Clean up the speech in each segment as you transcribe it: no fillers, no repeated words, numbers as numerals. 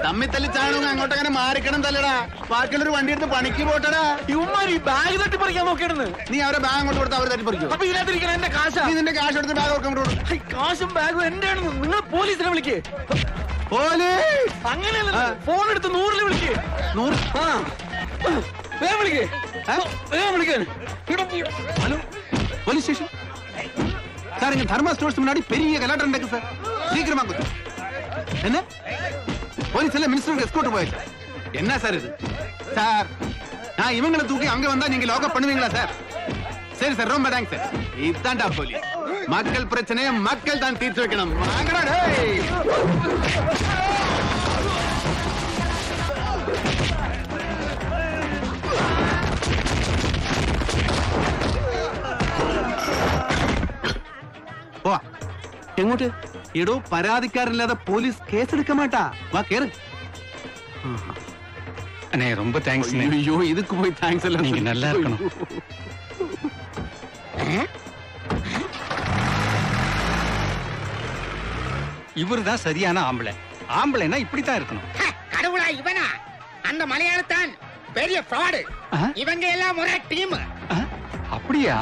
തമ്മി തല്ലി ചാണുങ്ങ അങ്ങോട്ടങ്ങനെ മാറിക്കണം തല്ലടാ. ബാക്കിയുള്ളൊരു വണ്ടി എടുത്ത് പണിക്ക് പോട്ടടാ. ഇവന്മാര് ബാഗ് തട്ടി പറിക്കാൻ നോക്കിയായിരുന്നു. നീ അവരെ ബാഗ് അങ്ങോട്ട് കൊടുത്ത് അവരെ തട്ടി പറിക്കും. അപ്പൊ ഇതിനകത്തിരിക്കണം എന്റെ കാശാ. നീ നിന്റെ കാശ് എടുത്ത് ബാഗ് കൊടുക്കും. കാശും ബാഗും എന്റെ ആണെന്ന് നിങ്ങൾ പോലീസിനെ വിളിക്കേ. അങ്ങനെയല്ല, ഫോൺ എടുത്ത് 100 വിളിക്കേ. 100 വേഗം വിളിക്കേ. വേഗം വിളിക്കാൻ. ഹലോ போலீஸ் ஸ்டேஷன் சார், இங்க தர்மா ஸ்டோர்ஸ் முன்னாடி பெரிய கலாட்டம் நடக்கு சார். சீக்கிரமா கொஞ்சம். என்ன போலீஸ் எல்லாம் மினிஸ்டருக்கு எஸ்கோர்ட் போயாச்சு. என்ன சார் இது? சார் நான் இவங்களை தூக்கி அங்க வந்தா நீங்க லாக்அப் பண்ணுவீங்களா சார்? சரி சார், ரொம்ப தேங்க்ஸ் சார். இதான்டா போலீஸ். மக்கள் பிரச்சனையை மக்கள் தான் தீர்த்து வைக்கணும். வாங்கடா டேய். എങ്ങോട്ട്? എടോ, പരാതിക്കാരില്ലാതെ പോലീസ് കേസെടുക്ക മാട്ടാ. വാ കേറ്. அண்ணே ரொம்ப தேங்க்ஸ். ஐயோ, இதுக்கு போய் தேங்க்ஸ் எல்லாம். நீங்க நல்லா இருக்கணும். இவருதான் சரியான ஆம்பளை. ஆம்பளைனா இப்படித்தான் இருக்கணும். கடவுளா இவனா? அந்த மலையாளத்தான் பெரிய ஃப்ராட். இவங்க எல்லாம் ஒரே டீம். அப்படியா?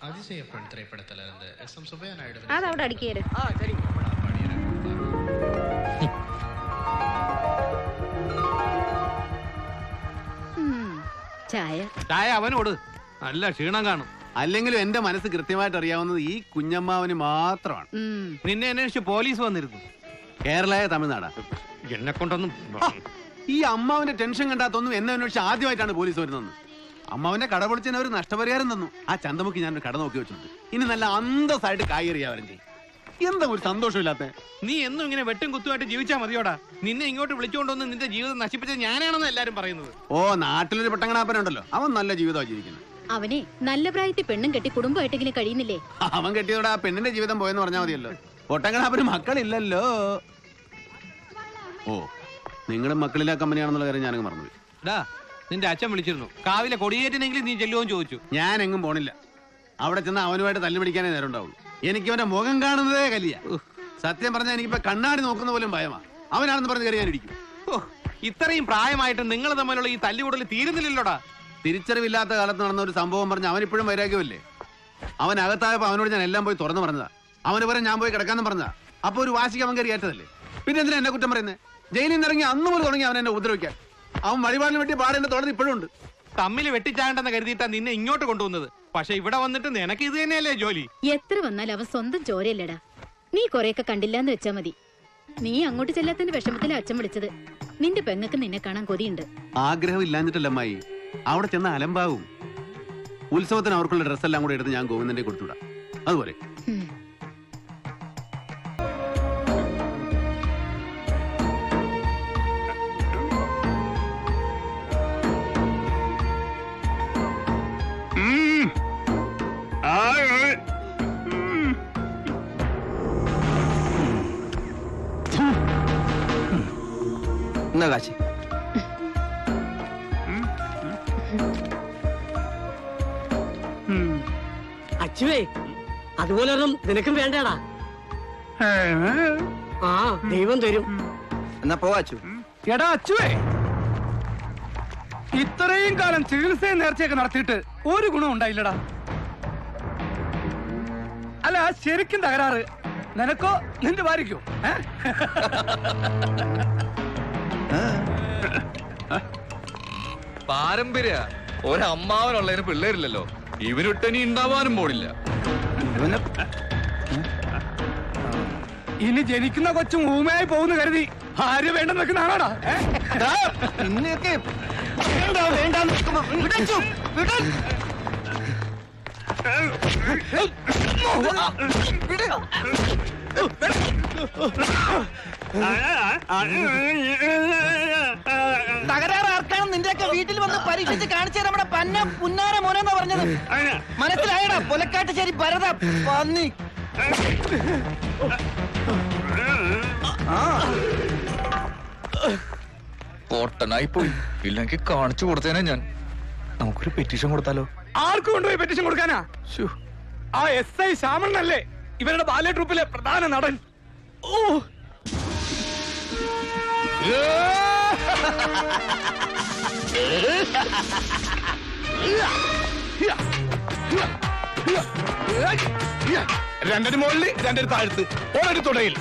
அதிசயப்பெண் திரைப்படத்துல இருந்து எஸ்.எம். சுப்பையா நாயுடு അതവിടെ അടിക്കേര്. ചായ ചായ അവനോട്. നല്ല ക്ഷീണം കാണും. അല്ലെങ്കിലും എന്റെ മനസ്സ് കൃത്യമായിട്ട് അറിയാവുന്നത് ഈ കുഞ്ഞമ്മാവന് മാത്രമാണ്. നിന്നെ അന്വേഷിച്ച് പോലീസ് വന്നിരുന്നു. കേരളായ തമിഴ്നാടാ. എന്നെ കൊണ്ടൊന്നും. ഈ അമ്മാവന്റെ ടെൻഷൻ കണ്ടാത്തൊന്നും എന്നെ അന്വേഷിച്ച് ആദ്യമായിട്ടാണ് പോലീസ് വരുന്നത്. അമ്മാവന്റെ കട പൊളിച്ചതിന് ഒരു നഷ്ടപരിഹാരം തന്നു. ആ ചന്തമുക്ക് ഞാൻ കട നോക്കി വെച്ചിട്ടുണ്ട്. ഇനി നല്ല അന്തസ്സായിട്ട് കായേറിയാവരും ചെയ്യും. എന്താ ഒരു സന്തോഷമില്ലാത്ത? നീ എന്നും ഇങ്ങനെ വെട്ടും കുത്തുമായിട്ട് ജീവിച്ചാ മതിയോടാ. നിന്നെ ഇങ്ങോട്ട് വിളിച്ചുകൊണ്ടൊന്ന് നിന്റെ ജീവിതം നശിപ്പിച്ചത് ഞാനാണെന്ന് എല്ലാരും പറയുന്നത്. ഓ, നാട്ടിലൊരു പെട്ടങ്ങനാപ്പനുണ്ടല്ലോ, അവൻ നല്ല ജീവിതമാണ് ജീവിക്കുന്നത്. അവനെ നല്ല പ്രായത്തിൽ പെണ്ണും കെട്ടി കുടുംബമായിട്ടെങ്കിലും കഴിയുന്നില്ലേ? അവൻ കെട്ടിയതോടെ ആ പെണ്ണിന്റെ ജീവിതം പോയെന്ന് പറഞ്ഞാൽ മതിയല്ലോ. പൊട്ടങ്ങനാപ്പന് മക്കളില്ലല്ലോ. ഓ, നിങ്ങളുടെ മക്കളിലെ കമ്പനിയാണെന്നുള്ള കാര്യം ഞാനങ്ങ് മറന്നുപോയി. നിന്റെ അച്ഛൻ വിളിച്ചിരുന്നു. കാവിലെ കൊടിയേറ്റിനെങ്കിലും നീ ചെല്ലുമെന്ന് ചോദിച്ചു. ഞാൻ എങ്ങും പോണില്ല. അവിടെ ചെന്ന് അവനുമായിട്ട് തല്ലു പിടിക്കാനേ നേരം ഉണ്ടാവുള്ളൂ. എനിക്ക് അവന്റെ മുഖം കാണുന്നതേ കലിയ. സത്യം പറഞ്ഞാൽ എനിക്കിപ്പോ കണ്ണാടി നോക്കുന്ന പോലും ഭയമാ. അവനാണെന്ന് പറഞ്ഞ് കയറി ഞാനിരിക്കും. ഇത്രയും പ്രായമായിട്ട് നിങ്ങൾ തമ്മിലുള്ള ഈ തല്ലുകൂടൽ തീരുന്നില്ലല്ലോടാ. തിരിച്ചറിവില്ലാത്ത കാലത്ത് നടന്ന ഒരു സംഭവം പറഞ്ഞ് അവനിപ്പോഴും വൈരാഗ്യമല്ലേ? അവൻ അകത്തായപ്പോ അവനോട് ഞാൻ എല്ലാം പോയി തുറന്നു പറഞ്ഞതാ. അവന് പറയാൻ ഞാൻ പോയി കിടക്കാന്ന് പറഞ്ഞതാ. അപ്പൊ ഒരു വാശിക്ക് അവൻ കയറി ഏറ്റതല്ലേ. പിന്നെ എന്തിനാ എന്നെ കുറ്റം പറയുന്നത്? ജയിലിൽ നിന്ന് ഇറങ്ങി അന്ന് മുതൽ തുടങ്ങി അവൻ എന്നെ ഉപദ്രവിക്കാൻ. അവൻ വഴിപാടിന് വേണ്ടി പാടേണ്ട തുടർന്ന് ഇപ്പോഴും ഉണ്ട്. തമ്മിൽ വെട്ടിച്ചാണ്ടെന്ന് കരുതിയിട്ടാ നിന്നെ ഇങ്ങോട്ട് കൊണ്ടുവന്നത്. പക്ഷെ ഇവിടെ വന്നിട്ട് നിനക്ക് ഇത് തന്നെയല്ലേ ജോലി. എത്ര വന്നാൽ അവൻ സ്വന്തം ചോരയല്ലടാ. നീ കൊറേയൊക്കെ കണ്ടില്ലാന്ന് വെച്ചാ മതി. നീ അങ്ങോട്ട് ചെല്ലാത്തതിന്റെ വിഷമത്തിലെ അച്ഛൻ വിളിച്ചത്. നിന്റെ പെങ്ങക്ക് നിന്നെ കാണാൻ കൊതിയുണ്ട്. ആഗ്രഹം ഇല്ലാഞ്ഞിട്ടല്ല അമ്മായി. അവിടെ ചെന്ന അലമ്പാവും. ഉത്സവത്തിന് അവർക്കുള്ള ഡ്രസ്സെല്ലാം കൂടെ എടുത്ത് ഞാൻ ഗോവിന്ദന്റെ കൊടുത്തുവിടാം. അതുപോലെ എന്നാ കാശി. അച്ചുവേ, അതുപോലെ നിനക്കും വേണ്ടടാ. ആ, ദൈവം തരും. എന്നാ പോവാച്ചു. എടാ അച്ചുവേ, ഇത്രയും കാലം ചികിത്സയും നേർച്ചയൊക്കെ നടത്തിയിട്ട് ഒരു ഗുണം ഉണ്ടായില്ലടാ. അല്ല, ശരിക്കും തകരാറ് നിനക്കോ നിന്റെ ഭാര്യക്കോ? പാരമ്പര്യ ഒരമ്മാവനുള്ളതിന് പിള്ളേരില്ലല്ലോ. ഇവനൊട്ടനി ഉണ്ടാവാനും പോണില്ല. ഇനി ജനിക്കുന്ന കൊച്ചും ഊമയായി പോകുന്ന കരുതി ആര് വേണ്ടെന്ന് വെക്കുന്നതാണോടാ? തകരാറ് ആർക്കാണ് നിന്റെയൊക്കെ വീട്ടിൽ വന്ന് പരീക്ഷിച്ച് കാണിച്ചു തരാം. നമ്മുടെ പന്ന പുന്നാര മോനെന്നാ പറഞ്ഞത്. മനസ്സിലായടാ കൊലക്കാട്ടുശ്ശേരി ഭരത പന്നി. പൊട്ടനായി പോയി. ഇല്ലെങ്കിൽ കാണിച്ചു കൊടുത്തേനെ ഞാൻ. നമുക്കൊരു പെറ്റീഷൻ കൊടുത്താലോ? ആർക്കും കൊണ്ടുപോയി പെറ്റീഷൻ കൊടുക്കാനാ? ആ SI ശ്യാമണ്ണല്ലേ ഇവരുടെ ബാലെ ട്രൂപ്പിലെ പ്രധാന നടൻ. ഓ രണ്ടടി മുകളിൽ രണ്ടടി താഴ്ത്ത് ഓരടി തുടയിൽ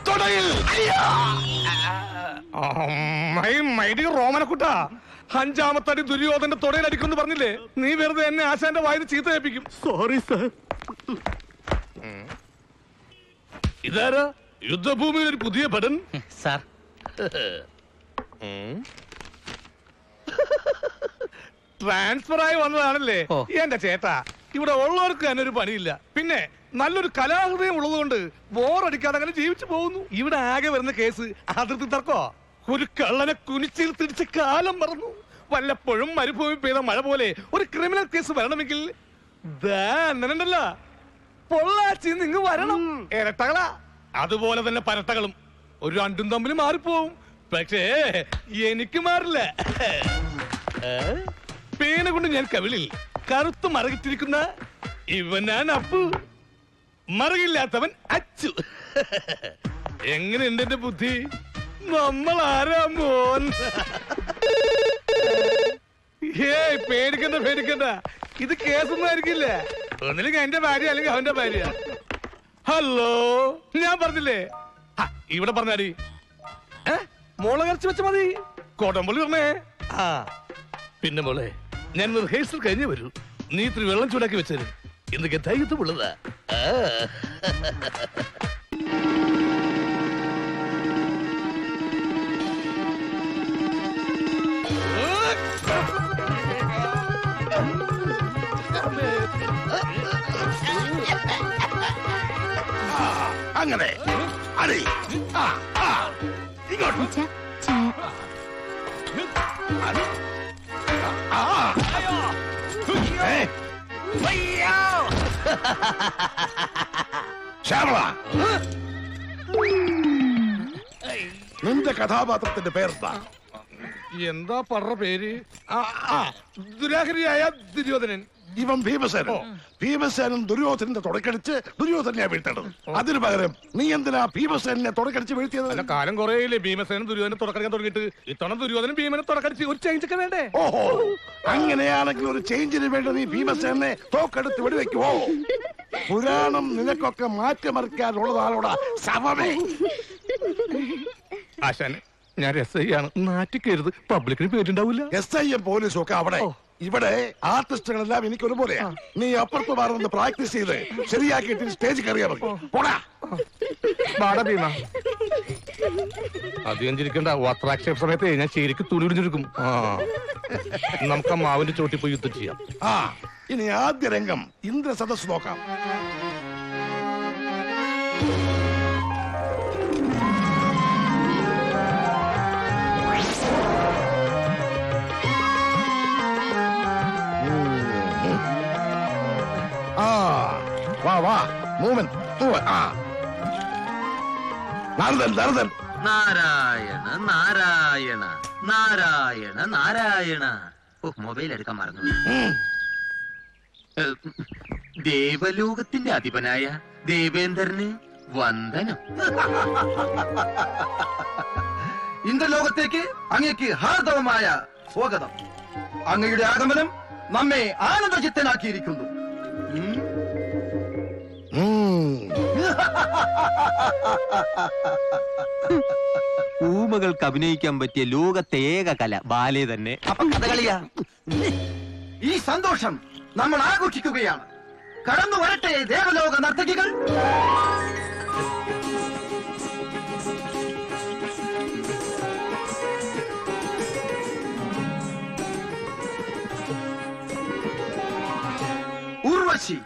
തുടയിൽ. റോമനക്കുട്ട, 5ാമത്തെ അടി ദുര്യോധന്റെ തുടയിലടിക്കുമെന്ന് പറഞ്ഞില്ലേ? നീ വെറുതെ എന്നെ ആശാന്റെ വായിന്ന് ചീത്ത കേൾപ്പിക്കും. Sorry sir. ഇതാരാ യുദ്ധഭൂമിയിൽ ഒരു പുതിയ ഭടൻ? സാർ ട്രാൻസ്ഫർ ആയി വന്നതാണല്ലേ? എന്റെ ചേട്ടാ, ഇവിടെ ഉള്ളവർക്ക് തന്നെ ഒരു പണിയില്ല. പിന്നെ നല്ലൊരു കലാഹൃദയം ഉള്ളതുകൊണ്ട് ബോറടിക്കാതെ അങ്ങനെ ജീവിച്ചു പോകുന്നു. ഇവിടെ ആകെ വരുന്ന കേസ് അതിർത്തി തർക്കോ. ഒരു കള്ളനെ കുനിച്ചിൽ തിരിച്ച കാലം മറന്നു. വല്ലപ്പോഴും മരുഭൂമി പെയ്ത മഴ പോലെ ഒരു ക്രിമിനൽ കേസ് വരണമെങ്കിൽ ഉണ്ടല്ല പൊള്ളാച്ചി നിങ്ങ് വരണം. ഇരട്ടകളാ, അതുപോലെ തന്നെ പരട്ടകളും. ഒരു രണ്ടും തമ്മിൽ മാറിപ്പോവും. പക്ഷേ എനിക്ക് മാറില്ല. പേന കൊണ്ട് ഞാൻ കവിളിൽ കറുത്ത് മറകിട്ടിരിക്കുന്ന ഇവനാണ് അപ്പു, മറകില്ലാത്തവൻ അച്ചു. എങ്ങനെയുണ്ട് എന്റെ ബുദ്ധി? നമ്മൾ ആരാ മോൻ? പേടിക്കണ്ട പേടിക്കണ്ട, ഇത് കേസൊന്നും ആയിരിക്കില്ല. ഒന്നില്ലെങ്കിൽ എന്റെ ഭാര്യ അല്ലെങ്കിൽ അവന്റെ ഭാര്യ. ഹലോ, ഞാൻ പറഞ്ഞില്ലേ? ഇവിടെ പറഞ്ഞാടി. മോളെ കരച്ച് വെച്ച മതി. കോട്ടമ്പള്ളി പറഞ്ഞേ. പിന്നെ മോളെ, ഞാൻ റിഹേഴ്സൽ കഴിഞ്ഞേ വരൂ. നീ ഇത്തിരി വെള്ളം ചൂടാക്കി വെച്ചേരും. ഇന്നൊക്കെ ധൈര്യത്തുള്ളതാ. അങ്ങനെ ഇങ്ങോട്ട് ശ്യാമള, നിന്റെ കഥാപാത്രത്തിന്റെ പേരെന്താ? എന്താ പടറ പേര്? ദുരാഹരിയായ ദുര്യോധനൻ. ഇവൻ ഭീമസേനൻ. ഭീമസേനൻ ദുര്യോധനന്റെ തുടക്കടിച്ച് ദുര്യോധനെ വീഴ്ത്തേണ്ടത്. അതിനു പകരം നീ എന്തിനാ ഭീമസേനെ തുടക്കടിച്ച് വീഴ്ത്തിയത്? അല്ല, കാലം കുറേയില്ലേ ഭീമസേനൻ ദുര്യോധനെ തുടക്കടിക്കാൻ തുടങ്ങിയിട്ട്. ഇത്തവണ ദുര്യോധനൻ ഭീമനെ തുടക്കടിച്ച് ഒരു ചേഞ്ച് ഒക്കെ വേണ്ടേ? ഓഹോ, അങ്ങനെയാണെങ്കിൽ ഒരു ചേഞ്ചിന് വേണ്ടി നീ ഭീമസേനെ തോക്കെടുത്ത് വെടിവെക്കുവോ? പുരാണം നിനക്കൊക്കെ മാറ്റിമറിക്കാനുള്ളതാണോടാ ശവമേ? ആശാനെ, ഞാൻ SI ആണ്. നാറ്റിക്കരുത്, പബ്ലിക്കിന് പേരുണ്ടാവില്ല. SI പോലീസും ഒക്കെ അവിടെ. ഇവിടെ ആർട്ടിസ്റ്റുകളെല്ലാം എനിക്ക് ഒരുപോലെയാ. നീ അപ്പുറത്ത് മാറുന്ന പ്രാക്ടീസ് ചെയ്ത് ശരിയാക്കിയിട്ട് സ്റ്റേജ് കയറിയാ മതി. പോടാ ഭീമ. അധികം ചിരിക്കണ്ട. വസ്ത്രാക്ഷേപ സമയത്ത് ഞാൻ ശരിക്കും തുണി പിടിഞ്ഞെടുക്കും. നമുക്ക് ആ മാവിന്റെ ചോട്ടി പോയി യുദ്ധം ചെയ്യാം. ഇനി ആദ്യ രംഗം ഇന്ദ്രസദസ് നോക്കാം. വാ മൂവ്മെന്റ്. നാരദൻ നാരായണ നാരായണ നാരായണ നാരായണ. മൊബൈൽ എടുക്കാൻ മറന്നു. ദേവലോകത്തിന്റെ അധിപനായ ദേവേന്ദ്രന് വന്ദനം. ഇന്ദ്രലോകത്തേക്ക് അങ്ങേക്ക് ഹാർദവമായ സ്വാഗതം. അങ്ങയുടെ ആഗമനം നമ്മെ ആനന്ദചിത്തനാക്കിയിരിക്കുന്നു. ഊമകൾക്ക് അഭിനയിക്കാൻ പറ്റിയ ലോകത്തെ ഏക കല ബാലെ തന്നെ. അപ്പൊ കഥകളിയാ? ഈ സന്തോഷം നമ്മൾ ആഘോഷിക്കുകയാണ്. കടന്നു വരട്ടെ ദേവലോക നർത്തകികൾ. ഊർവശി,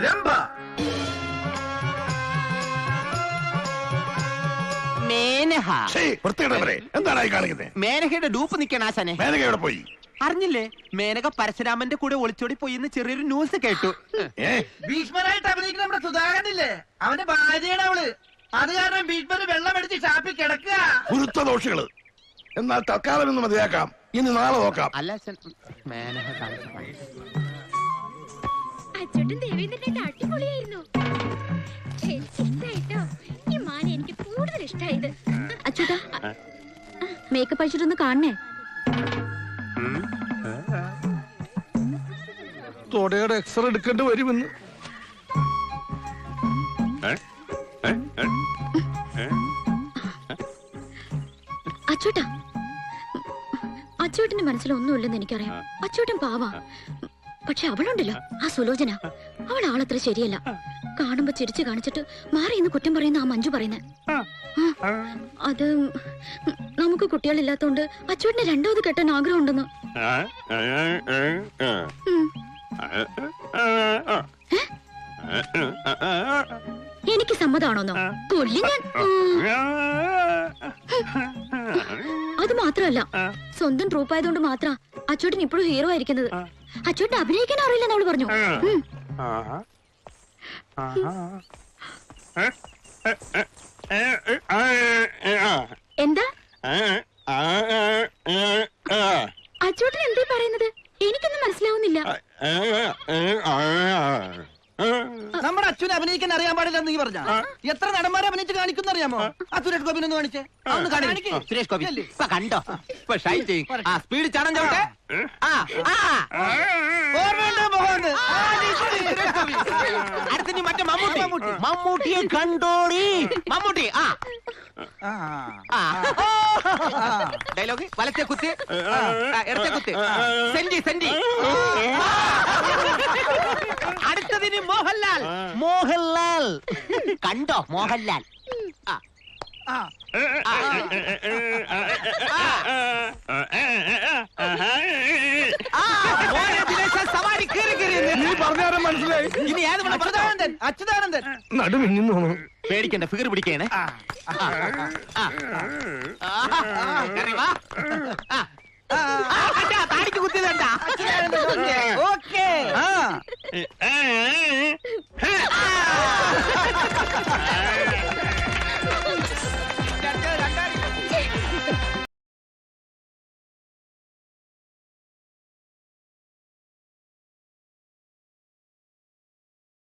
രംഭ, മേനഹ. എന്താണ് കാണിക്കുന്നത്? മേനഹയുടെ ഡൂപ്പ് നിൽക്കണ ആശാനെ. മേനകയുടെ പോയി അറിഞ്ഞില്ലേ? മേനക പരശുരാമന്റെ കൂടെ ഒളിച്ചോടി പോയി എന്ന് ചെറിയൊരു ന്യൂസ് കേട്ടു. ഭീഷ്മനായിട്ട് അഭിനയിക്കുന്ന നമ്മുടെ സുധാകരനില്ലേ, അവന്റെ ഭാര്യയാണ് അവള്. അത് കാരണം ഭീഷ്മന് വെള്ളം അടിച്ച് ഷാപ്പിൽ കിടക്കുക. ഗുരുത്വ ദോഷികള്. എന്നാൽ തൽക്കാലം ഇന്ന് മതിയാക്കാം, ഇനി നാളെ നോക്കാം. അല്ല മേനഹ അച്ചോട്ടും ദേവേന്ദ്രനായിട്ട് അടിപൊളിയായിരുന്നു. ഇഷ്ടായിട്ടോ? ഈ മാല എനിക്ക് കൂടുതൽ ഇഷ്ടായത്. അച്ചോട്ടാ മേക്കപ്പ് അടിച്ചിട്ടൊന്ന് കാണണേ. തൊടയുടെ എക്സ്റേ എടുക്കേണ്ടി വരുമെന്ന്. അച്ചോട്ടാ, അച്ചോട്ടന്റെ മനസ്സിലൊന്നുമില്ലെന്ന് എനിക്കറിയാം. അച്ചോട്ടൻ പാവാ. പക്ഷെ അവളുണ്ടല്ലോ, ആ സുലോചന, അവൾ ആളത്ര ശരിയല്ല. കാണുമ്പോ ചിരിച്ചു കാണിച്ചിട്ട് മാറി ഇന്ന് കുറ്റം പറയുന്ന ആ മഞ്ജു പറയുന്നേ. അത് നമുക്ക് കുട്ടികളില്ലാത്തോണ്ട് അച്ചോട്ടിന് രണ്ടാമത് കെട്ടാൻ ആഗ്രഹം ഉണ്ടെന്ന്. എനിക്ക് സമ്മതാണോന്നോ? കൊല്ലി ഞാൻ. അത് മാത്രമല്ല, സ്വന്തം ട്രൂപ്പായതുകൊണ്ട് മാത്ര അച്ചോട്ടൻ ഇപ്പോഴും ഹീറോ ആയിരിക്കുന്നത്. അച്ചോട്ടൻ അഭിനയിക്കാൻ അറിയില്ലെന്ന് അവള് പറഞ്ഞു. എന്താ അച്ചോട്ടൻ എന്തേ പറയുന്നത്? എനിക്കൊന്നും മനസ്സിലാവുന്നില്ല. നമ്മുടെ അച്ഛനെ അഭിനയിക്കാൻ അറിയാൻ പാടില്ലെന്ന് നീ പറഞ്ഞ എത്ര നടന്മാരെ അഭിനയിച്ച് കാണിക്കുന്ന അറിയാമോ? ആ സുരേഷ് ഗോപിനെ ഒന്ന് കാണിച്ചേ. സുരേഷ് ഗോപി ഇപ്പൊ കണ്ടോ? ഇപ്പൊ ഷൈൻ ചെയ്യും. ആ സ്പീഡ് ചടം ചവിട്ടെ. അടുത്ത മറ്റേ മമ്മൂട്ടി. മമ്മൂട്ടിയെ കണ്ടോടി. മമ്മൂട്ടി. ഡയലോഗ് വലത്തെ കുത്ത്, ഇടത്തെ കുത്ത്. Senti senti. അടുത്തതിന് മോഹൻലാൽ. മോഹൻലാൽ കണ്ടോ? മോഹൻലാൽ. സവാരി കയറി കയറി മനസ്സിലായി. ഇനി ഏത് അച്യുതാനന്ദൻ. അച്യുതാനന്ദൻ നടുവിഞ്ഞു പേടിക്കണ്ട, ഫിഗർ പിടിക്കണേ. താടിക്ക് കുത്തിയതണ്ട. ഓക്കേ.